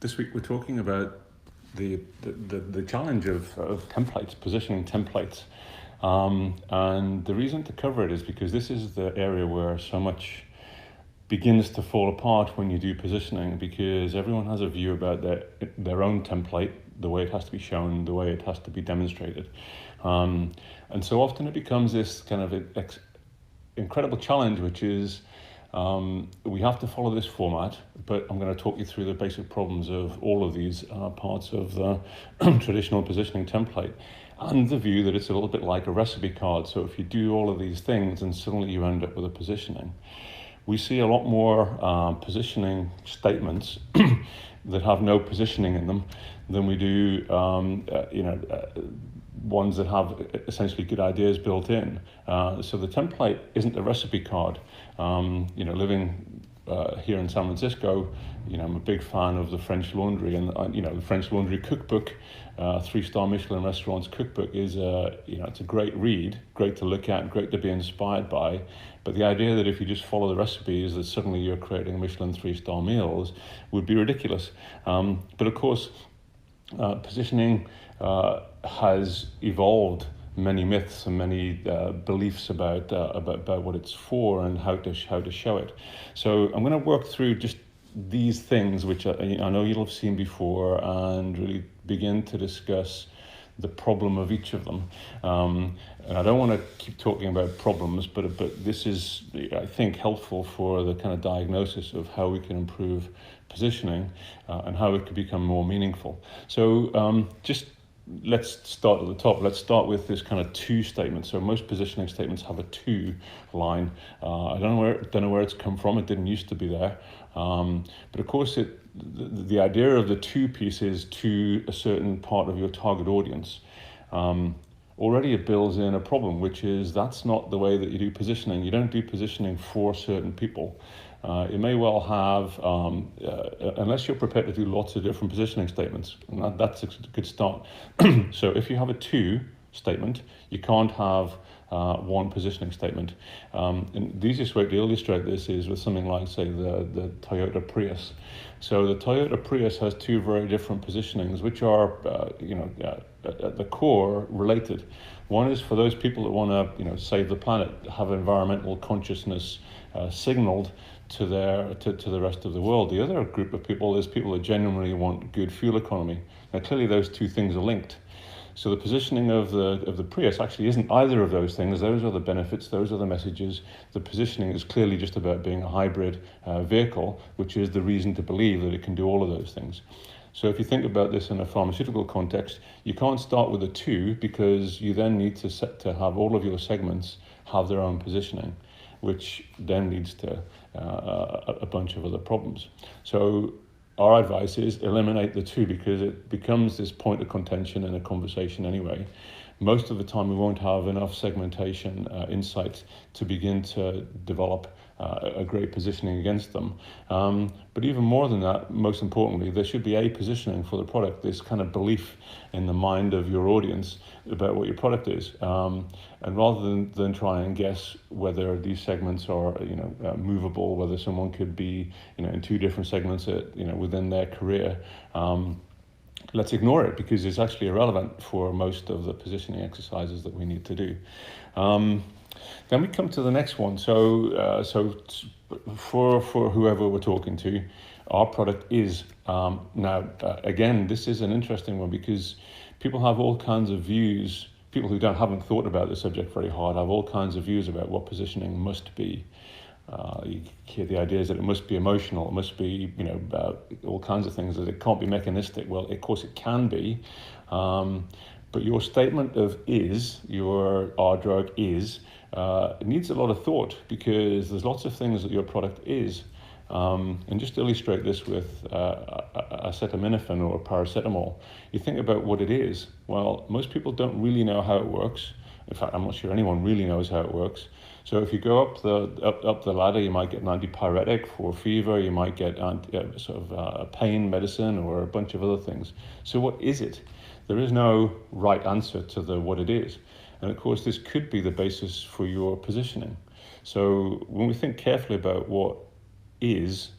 This week we're talking about the challenge of templates, positioning templates. And the reason to cover it is because this is the area where so much begins to fall apart when you do positioning, because everyone has a view about their own template, the way it has to be shown, the way it has to be demonstrated. And so often it becomes this kind of incredible challenge, which is we have to follow this format, but I'm going to talk you through the basic problems of all of these parts of the traditional positioning template, and the view that it's a little bit like a recipe card. So if you do all of these things, and suddenly you end up with a positioning. We see a lot more positioning statements that have no positioning in them than we do, ones that have essentially good ideas built in. So the template isn't a recipe card. Living here in San Francisco, I'm a big fan of the French Laundry, and the French Laundry cookbook, 3-star Michelin restaurants cookbook is it's a great read, great to look at, great to be inspired by. But the idea that if you just follow the recipes that suddenly you're creating Michelin 3-star meals would be ridiculous. But of course, positioning has evolved many myths and many beliefs about what it's for and how to show it. So I'm going to work through just these things, which I know you'll have seen before, and really begin to discuss the problem of each of them. And I don't want to keep talking about problems, but this is, I think, helpful for the kind of diagnosis of how we can improve positioning and how it could become more meaningful. So just let's start at the top. Let's start with this kind of to statement. So most positioning statements have a to line. I don't know where it's come from. It didn't used to be there. But of course, the idea of the to piece is to a certain part of your target audience. Already it builds in a problem, which is that's not the way that you do positioning. You don't do positioning for certain people. It may well have, unless you're prepared to do lots of different positioning statements, and that's a good start. So if you have a to statement, you can't have one positioning statement. And the easiest way to illustrate this is with something like, say, the Toyota Prius. So the Toyota Prius has two very different positionings, which are, at the core related. One is for those people that want to, save the planet, have environmental consciousness signaled to the rest of the world. The other group of people is people that genuinely want good fuel economy. Now, clearly, those two things are linked. So the positioning of the Prius actually isn't either of those things. Those are the benefits, those are the messages. The positioning is clearly just about being a hybrid vehicle, which is the reason to believe that it can do all of those things. So if you think about this in a pharmaceutical context, you can't start with a to, because you then need to have all of your segments have their own positioning, which then leads to a bunch of other problems. So our advice is eliminate the to, because it becomes this point of contention in a conversation anyway. Most of the time we won't have enough segmentation insights to begin to develop a great positioning against them. But even more than that, most importantly, there should be a positioning for the product, this kind of belief in the mind of your audience about what your product is. And rather than try and guess whether these segments are movable, whether someone could be in two different segments within their career, let's ignore it, because it's actually irrelevant for most of the positioning exercises that we need to do. Then we come to the next one. So for whoever we're talking to, our product is now again, this is an interesting one, because people have all kinds of views. People who haven't thought about the subject very hard have all kinds of views about what positioning must be. You hear the ideas that it must be emotional, it must be, all kinds of things, that it can't be mechanistic. Well, of course it can be, but your statement of our drug is, it needs a lot of thought, because there's lots of things that your product is. And just to illustrate this with acetaminophen or paracetamol, you think about what it is. Well, most people don't really know how it works. In fact, I'm not sure anyone really knows how it works. So if you go up the ladder, you might get an antipyretic for fever, you might get pain medicine, or a bunch of other things. So what is it? There is no right answer to what it is. And of course, this could be the basis for your positioning. So when we think carefully about what is,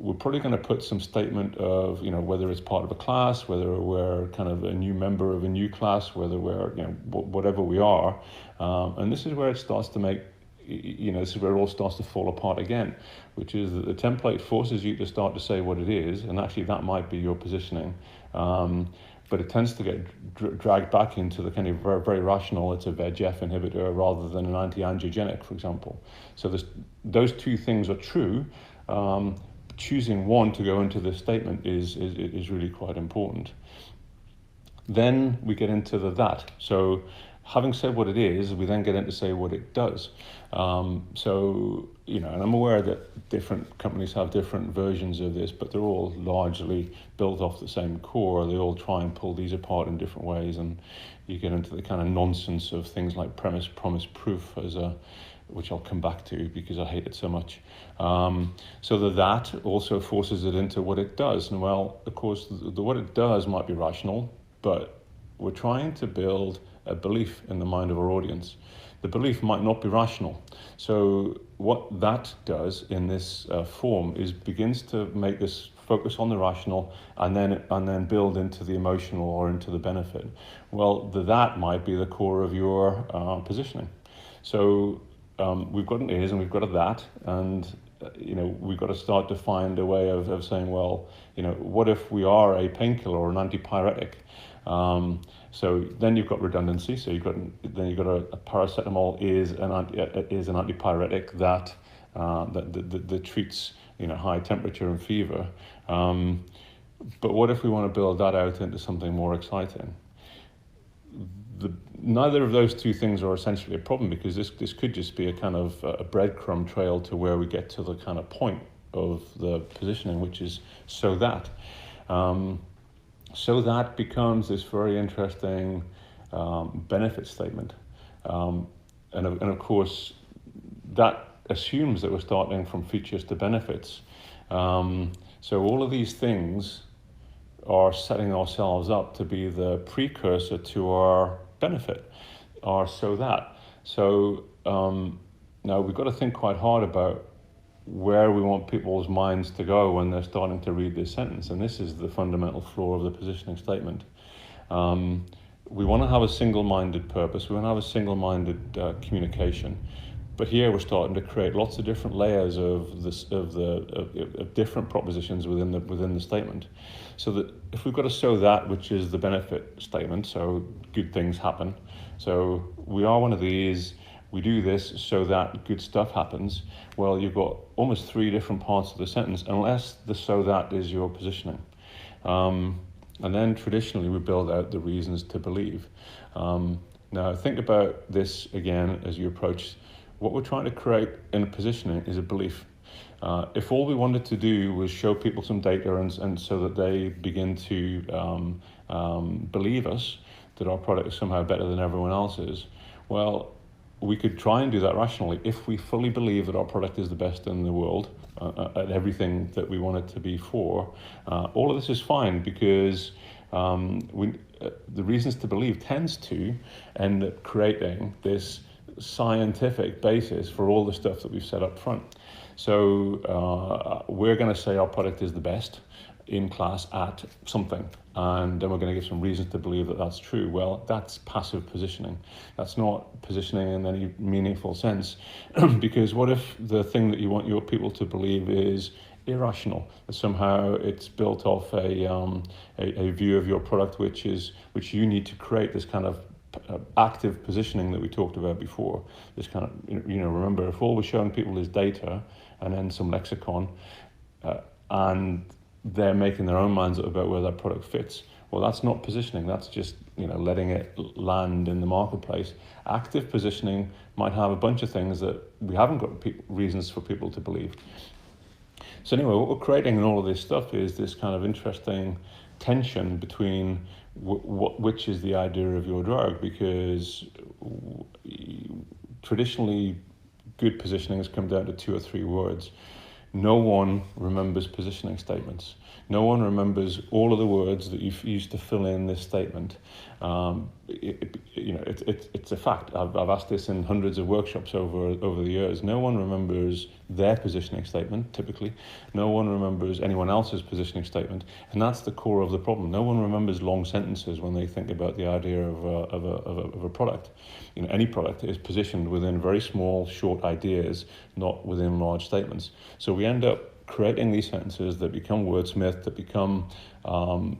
we're probably going to put some statement of, whether it's part of a class, whether we're kind of a new member of a new class, whether we're, whatever we are. And this is where it starts to make, this is where it all starts to fall apart again, which is that the template forces you to start to say what it is, and actually that might be your positioning. But it tends to get dragged back into the kind of very, very rational, it's a VEGF inhibitor rather than an anti-angiogenic, for example. So those two things are true. Choosing one to go into this statement is really quite important. Then we get into that. So having said what it is, we then get into say what it does. And I'm aware that different companies have different versions of this, but they're all largely built off the same core. They all try and pull these apart in different ways, and you get into the kind of nonsense of things like premise, promise, proof which I'll come back to because I hate it so much. So that also forces it into what it does. And well, of course, what it does might be rational, but we're trying to build a belief in the mind of our audience. The belief might not be rational. So what that does in this form is begins to make this focus on the rational and then build into the emotional or into the benefit. Well, that might be the core of your positioning. So we've got an is and we've got a that, and we've got to start to find a way of saying, well, what if we are a painkiller or an antipyretic? So then you've got redundancy. So you've got a paracetamol is an antipyretic that treats high temperature and fever. But what if we want to build that out into something more exciting? Neither of those two things are essentially a problem, because this could just be a kind of a breadcrumb trail to where we get to the kind of point of the positioning, which is so that. So that becomes this very interesting benefit statement. And of course, that assumes that we're starting from features to benefits. So all of these things are setting ourselves up to be the precursor to our benefit, or so that. So now we've got to think quite hard about where we want people's minds to go when they're starting to read this sentence. And this is the fundamental flaw of the positioning statement. We want to have a single-minded purpose. We want to have a single-minded communication. But here we're starting to create lots of different layers of different propositions within the statement. So that if we've got a so that, which is the benefit statement, so good things happen. So we are one of these, we do this so that good stuff happens. Well, you've got almost three different parts of the sentence, unless the so that is your positioning. And then traditionally we build out the reasons to believe. Now think about this again as you approach. What we're trying to create in positioning is a belief. If all we wanted to do was show people some data and so that they begin to believe us, that our product is somehow better than everyone else's, well, we could try and do that rationally. If we fully believe that our product is the best in the world at everything that we want it to be for, all of this is fine, because the reasons to believe tends to end up creating this scientific basis for all the stuff that we've said up front. So we're going to say our product is the best in class at something, and then we're going to give some reasons to believe that that's true. Well, that's passive positioning. That's not positioning in any meaningful sense, because what if the thing that you want your people to believe is irrational, that somehow it's built off a view of your product which you need to create this kind of active positioning that we talked about before. This kind of, remember, if all we're showing people is data and then some lexicon, and they're making their own minds up about where that product fits, well, that's not positioning. That's just letting it land in the marketplace. Active positioning might have a bunch of things that we haven't got reasons for people to believe. So anyway, what we're creating in all of this stuff is this kind of interesting tension between which is the idea of your drug, because traditionally good positioning has come down to 2 or 3 words. No one remembers positioning statements. No one remembers all of the words that you've used to fill in this statement. It's a fact. I've asked this in hundreds of workshops over the years. No one remembers their positioning statement, typically. No one remembers anyone else's positioning statement, and that's the core of the problem. No one remembers long sentences when they think about the idea of a product. Any product is positioned within very small, short ideas, not within large statements. So we end up creating these sentences that become wordsmithed, that become kind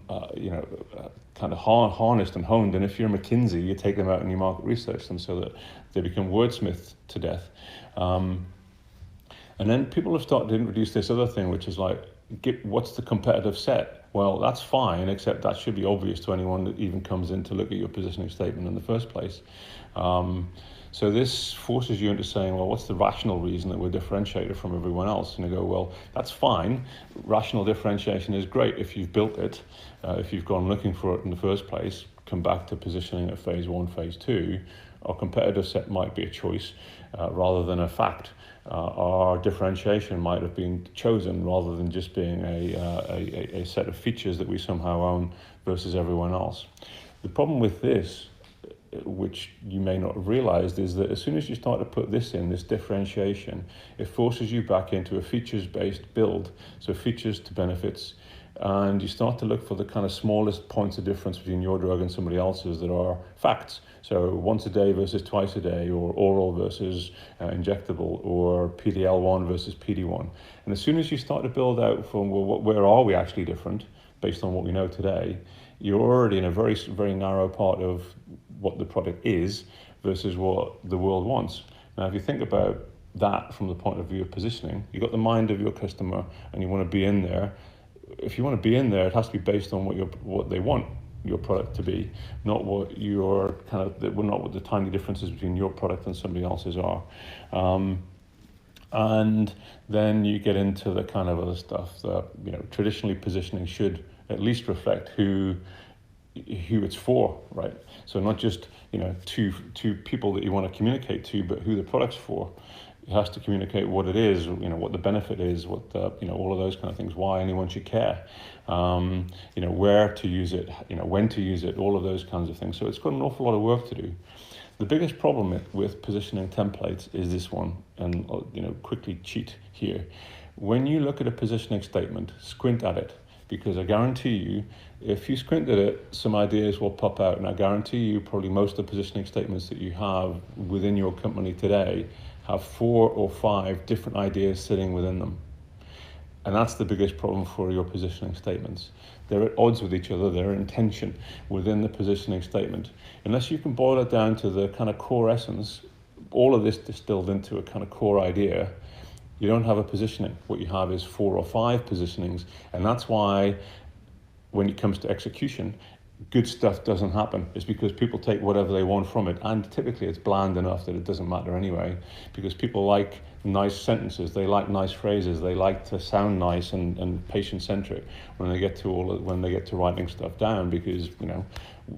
of harnessed and honed. And if you're McKinsey, you take them out and you market research them so that they become wordsmithed to death. And then people have started to introduce this other thing, which is like, what's the competitive set? Well, that's fine, except that should be obvious to anyone that even comes in to look at your positioning statement in the first place. So this forces you into saying, well, what's the rational reason that we're differentiated from everyone else? And you go, well, that's fine. Rational differentiation is great if you've built it, if you've gone looking for it in the first place. Come back to positioning at phase 1, phase 2. Our competitive set might be a choice rather than a fact. Our differentiation might have been chosen rather than just being a set of features that we somehow own versus everyone else. The problem with this, which you may not have realized, is that as soon as you start to put this in, this differentiation, it forces you back into a features-based build, so features to benefits, and you start to look for the kind of smallest points of difference between your drug and somebody else's that are facts. So once a day versus twice a day, or oral versus injectable, or PD-L1 versus PD-1. And as soon as you start to build out from, well, where are we actually different based on what we know today, you're already in a very, very narrow part of what the product is versus what the world wants. Now, if you think about that from the point of view of positioning, you've got the mind of your customer and you want to be in there. If you want to be in there, it has to be based on what they want your product to be, not what your not what the tiny differences between your product and somebody else's are. And then you get into the kind of other stuff that, traditionally positioning should at least reflect who it's for, right? So not just two people that you want to communicate to, but who the product's for. It has to communicate what it is, what the benefit is, what the, all of those kind of things, why anyone should care, where to use it, when to use it, all of those kinds of things. So it's got an awful lot of work to do. The biggest problem with positioning templates is this one, and quickly cheat here. When you look at a positioning statement, squint at it, because I guarantee you, if you squint at it, some ideas will pop out, and I guarantee you probably most of the positioning statements that you have within your company today have 4 or 5 different ideas sitting within them. And that's the biggest problem for your positioning statements. They're at odds with each other, they're in tension within the positioning statement. Unless you can boil it down to the kind of core essence, all of this distilled into a kind of core idea, you don't have a positioning. What you have is 4 or 5 positionings, and that's why when it comes to execution, good stuff doesn't happen. It's because people take whatever they want from it, and typically it's bland enough that it doesn't matter anyway, because people like nice sentences, they like nice phrases, they like to sound nice and patient-centric when they get to writing stuff down, because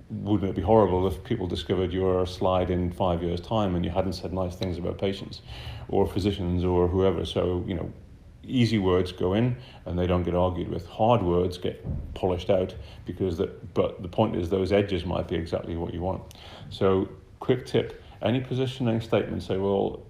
wouldn't it be horrible if people discovered your slide in 5 years' time and you hadn't said nice things about patients or physicians or whoever? So easy words go in and they don't get argued with. Hard words get polished out but the point is those edges might be exactly what you want. So quick tip, any positioning statement, say, well,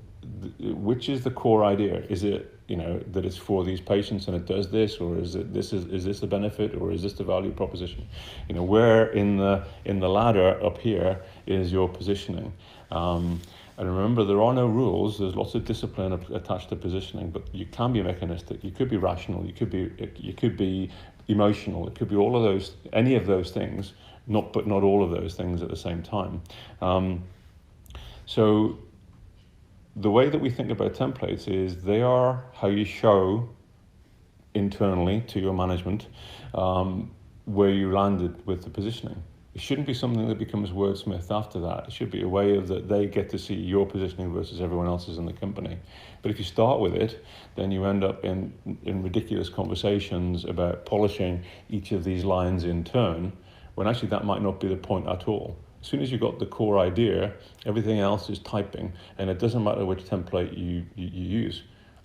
which is the core idea? Is it that it's for these patients and it does this, or is this the benefit, or is this the value proposition? Where in the ladder up here is your positioning? And remember, there are no rules. There's lots of discipline attached to positioning, but you can be mechanistic. You could be rational. You could be emotional. It could be all of those, any of those things, but not all of those things at the same time. So the way that we think about templates is they are how you show internally to your management where you landed with the positioning. It shouldn't be something that becomes wordsmithed after that. It should be a way of that they get to see your positioning versus everyone else's in the company. But if you start with it, then you end up in ridiculous conversations about polishing each of these lines in turn, when actually that might not be the point at all. As soon as you've got the core idea, everything else is typing, and it doesn't matter which template you use.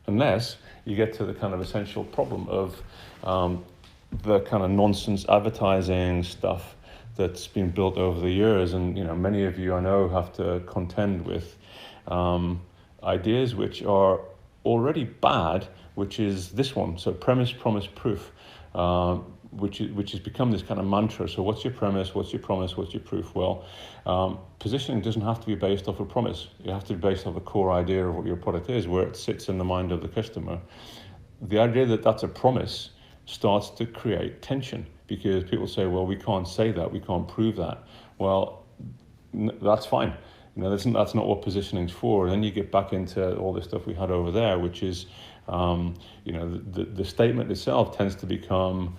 unless you get to the kind of essential problem of the kind of nonsense advertising stuff that's been built over the years. And many of you I know have to contend with ideas which are already bad, which is this one. So premise, promise, proof, which has become this kind of mantra. So what's your premise? What's your promise? What's your proof? Well, positioning doesn't have to be based off a promise. You have to be based off a core idea of what your product is, where it sits in the mind of the customer. The idea that that's a promise starts to create tension, because people say, well, we can't say that, we can't prove that. Well, that's fine. That's not what positioning's for. And then you get back into all the stuff we had over there, which is, the statement itself tends to become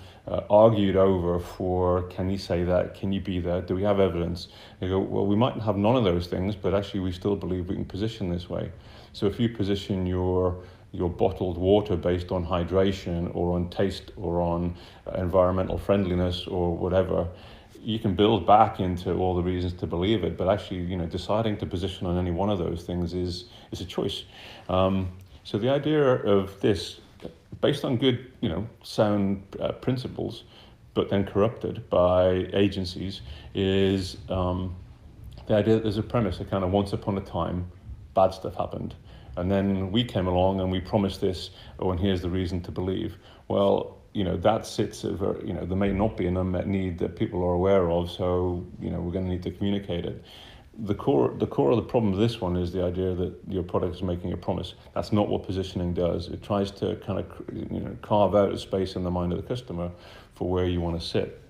argued over for, can you say that? Can you be that? Do we have evidence? They go, well, we might have none of those things, but actually we still believe we can position this way. So if you position your bottled water based on hydration or on taste or on environmental friendliness or whatever, you can build back into all the reasons to believe it, but actually, deciding to position on any one of those things is a choice. So the idea of this, based on good, sound principles, but then corrupted by agencies, is the idea that there's a premise, a kind of once upon a time, bad stuff happened. And then we came along and we promised this, and here's the reason to believe. Well, that sits over, there may not be an unmet need that people are aware of, so, we're going to need to communicate it. The core of the problem of this one is the idea that your product is making a promise. That's not what positioning does. It tries to kind of, carve out a space in the mind of the customer for where you want to sit.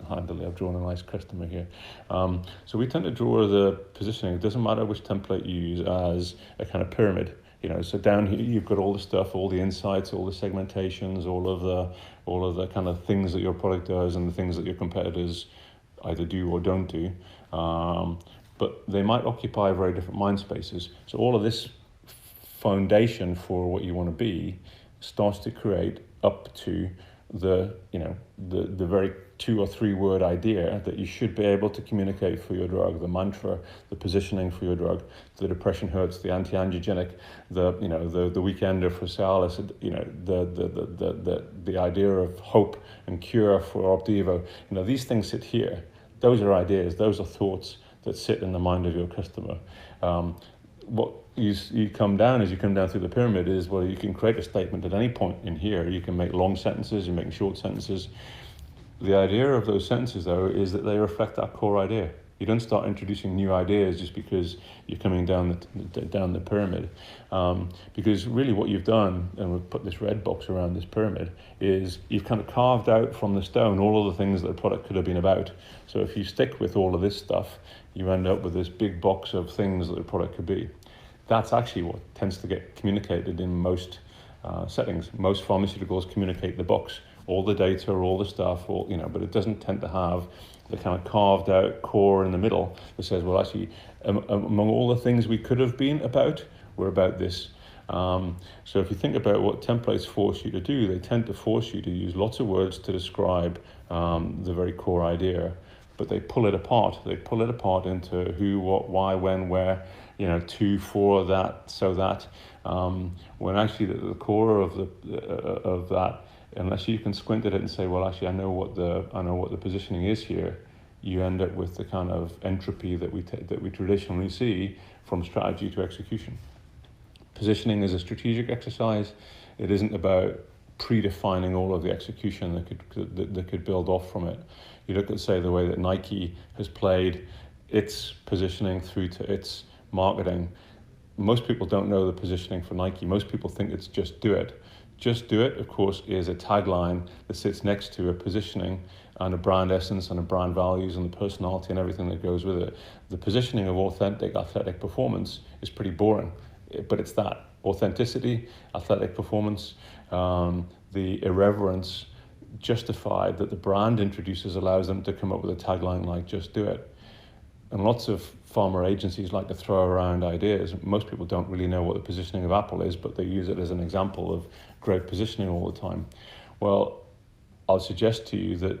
Handily, I've drawn a nice customer here. So we tend to draw the positioning. It doesn't matter which template you use, as a kind of pyramid. So down here you've got all the stuff, all the insights, all the segmentations, all of the kind of things that your product does and the things that your competitors either do or don't do. But they might occupy very different mind spaces. So all of this foundation for what you want to be starts to create up to the very 2 or 3 word idea that you should be able to communicate for your drug, the mantra, the positioning for your drug, the depression hurts, the anti-angiogenic, the weekender for Cialis, the idea of hope and cure for Opdivo. These things sit here. Those are ideas, those are thoughts that sit in the mind of your customer. What you come down through the pyramid is, well, you can create a statement at any point in here. You can make long sentences, you're making short sentences. The idea of those sentences, though, is that they reflect that core idea. You don't start introducing new ideas just because you're coming down the pyramid. Because really what you've done, and we've put this red box around this pyramid, is you've kind of carved out from the stone all of the things that the product could have been about. So if you stick with all of this stuff, you end up with this big box of things that the product could be. That's actually what tends to get communicated in most settings. Most pharmaceuticals communicate the box, all the data, all the stuff, but it doesn't tend to have the kind of carved out core in the middle that says, well, actually, among all the things we could have been about, we're about this. So if you think about what templates force you to do, they tend to force you to use lots of words to describe the very core idea, but they pull it apart. They pull it apart into who, what, why, when, where, to, for, that, so that. When actually the core of that, unless you can squint at it and say, well, actually, I know what the positioning is here, you end up with the kind of entropy that we traditionally see from strategy to execution. Positioning is a strategic exercise. It isn't about predefining all of the execution that could build off from it. You look at, say, the way that Nike has played its positioning through to its marketing. Most people don't know the positioning for Nike. Most people think it's just do it. Just do it, of course, is a tagline that sits next to a positioning and a brand essence and a brand values and the personality and everything that goes with it. The positioning of authentic athletic performance is pretty boring, but it's that. Authenticity, athletic performance, the irreverence justified that the brand introduces allows them to come up with a tagline like just do it. And lots of pharma agencies like to throw around ideas. Most people don't really know what the positioning of Apple is, but they use it as an example of great positioning all the time. Well, I'll suggest to you that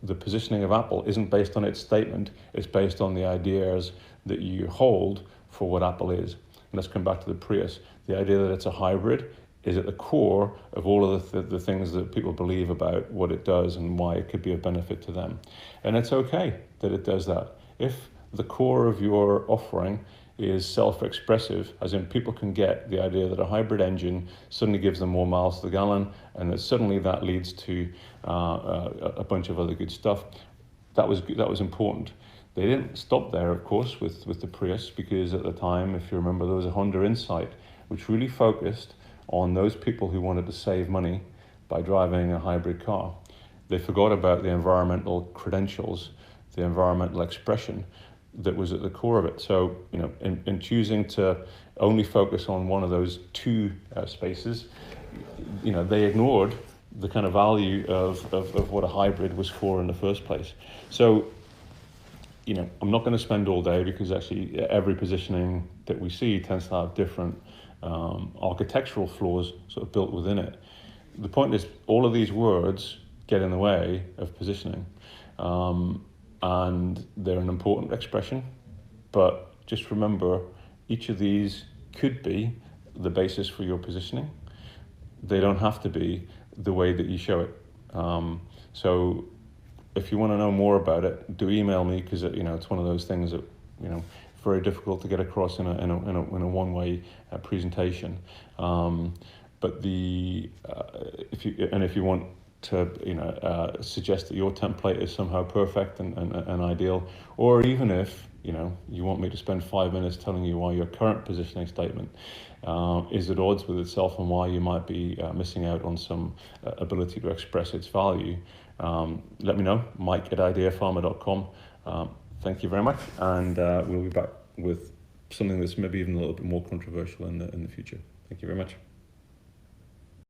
the positioning of Apple isn't based on its statement, it's based on the ideas that you hold for what Apple is. let's come back to the Prius, the idea that it's a hybrid is at the core of all of the things that people believe about what it does and why it could be of benefit to them. And it's okay that it does that. If the core of your offering is self-expressive, as in people can get the idea that a hybrid engine suddenly gives them more miles to the gallon, and that suddenly that leads to a bunch of other good stuff, that was important. They didn't stop there, of course, with the Prius, because at the time, if you remember, there was a Honda Insight, which really focused on those people who wanted to save money by driving a hybrid car. They forgot about the environmental credentials, the environmental expression that was at the core of it. So, you know, in choosing to only focus on one of those two spaces, you know, they ignored the kind of value of what a hybrid was for in the first place. So, you know, I'm not going to spend all day, because actually every positioning that we see tends to have different architectural flaws sort of built within it. The point is, all of these words get in the way of positioning, and they're an important expression, but just remember, each of these could be the basis for your positioning. They don't have to be the way that you show it. So if you want to know more about it, do email me, because you know, it's one of those things that, you know, very difficult to get across in a one-way presentation. But if you want to, you know, suggest that your template is somehow perfect and ideal, or even if, you know, you want me to spend 5 minutes telling you why your current positioning statement is at odds with itself and why you might be missing out on some ability to express its value, let me know, mike@ideafarmer.com. Thank you very much, and we'll be back with something that's maybe even a little bit more controversial in the future. Thank you very much.